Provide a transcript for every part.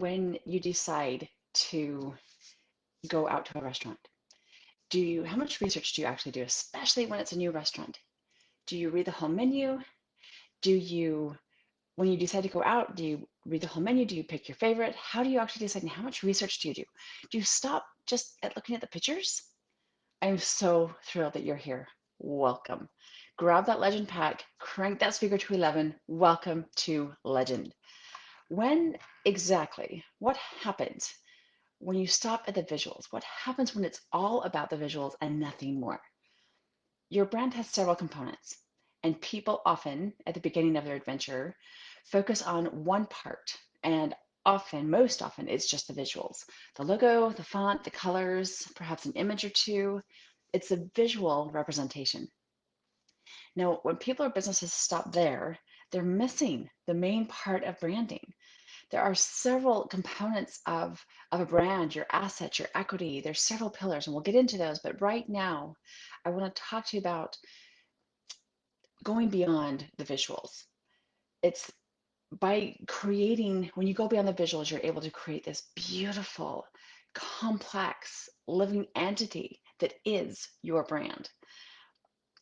when you decide to go out to a restaurant, how much research do you actually do, especially when it's a new restaurant? Do you read the whole menu? Do you, when you decide to go out, do you read the whole menu? Do you pick your favorite? How do you actually decide, and how much research do you do? Do you stop just at looking at the pictures? I'm so thrilled that you're here. Welcome. Grab that Legend pack, crank that speaker to 11. Welcome to Legend. When exactly, what happens when you stop at the visuals? What happens when it's all about the visuals and nothing more? Your brand has several components, and people often, at the beginning of their adventure, focus on one part. And often, most often, it's just the visuals, the logo, the font, the colors, perhaps an image or two. It's a visual representation. Now, when people or businesses stop there, they're missing the main part of branding. There are several components of a brand, your assets, your equity. There's several pillars, and we'll get into those. But right now, I want to talk to you about going beyond the visuals. It's by creating, when you go beyond the visuals, you're able to create this beautiful, complex, living entity that is your brand.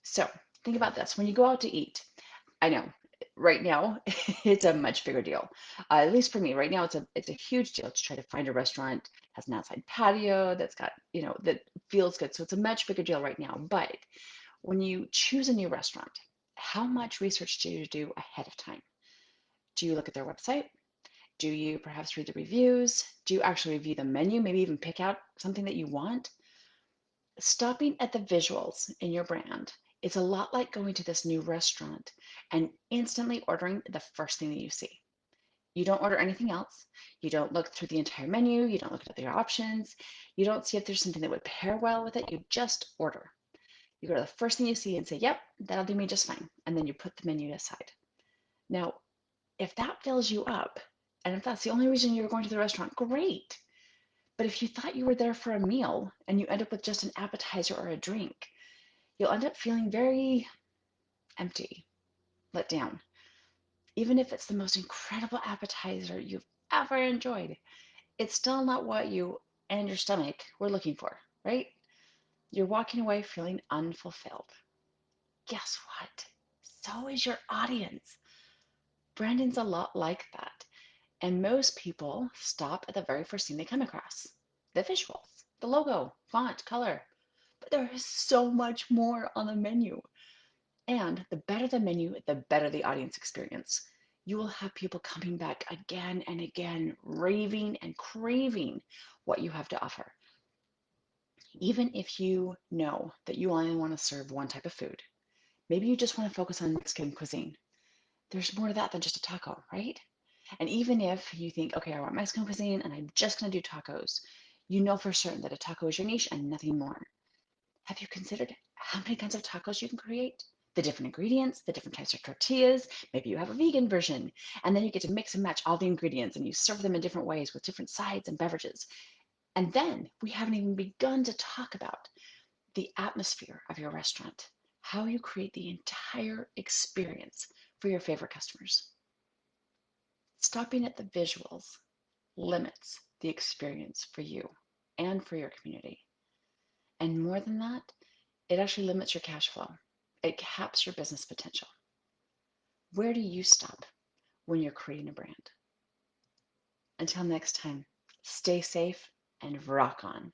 So think about this. When you go out to eat, I know right now it's a much bigger deal. At least for me, right now it's a huge deal to try to find a restaurant that has an outside patio that's got, that feels good. So it's a much bigger deal right now. But when you choose a new restaurant, how much research do you do ahead of time? Do you look at their website? Do you perhaps read the reviews? Do you actually review the menu? Maybe even pick out something that you want? Stopping at the visuals in your brand is a lot like going to this new restaurant and instantly ordering the first thing that you see. You don't order anything else. You don't look through the entire menu. You don't look at the options. You don't see if there's something that would pair well with it. You just order. You go to the first thing you see and say, yep, that'll do me just fine. And then you put the menu aside. Now, if that fills you up, and if that's the only reason you're going to the restaurant, great. But if you thought you were there for a meal and you end up with just an appetizer or a drink, you'll end up feeling very empty, let down. Even if it's the most incredible appetizer you've ever enjoyed, it's still not what you and your stomach were looking for, right? You're walking away feeling unfulfilled. Guess what? So is your audience. Branding's a lot like that. And most people stop at the very first thing they come across, the visuals, the logo, font, color. But there is so much more on the menu. And the better the menu, the better the audience experience. You will have people coming back again and again, raving and craving what you have to offer. Even if you know that you only want to serve one type of food, maybe you just want to focus on Mexican cuisine. There's more to that than just a taco, right? And even if you think, okay, I want Mexican cuisine and I'm just going to do tacos, you know for certain that a taco is your niche and nothing more. Have you considered how many kinds of tacos you can create? The different ingredients, the different types of tortillas. Maybe you have a vegan version, and then you get to mix and match all the ingredients and you serve them in different ways with different sides and beverages. And then we haven't even begun to talk about the atmosphere of your restaurant, how you create the entire experience for your favorite customers. Stopping at the visuals limits the experience for you and for your community. And more than that, it actually limits your cash flow. It caps your business potential. Where do you stop when you're creating a brand? Until next time, stay safe and rock on.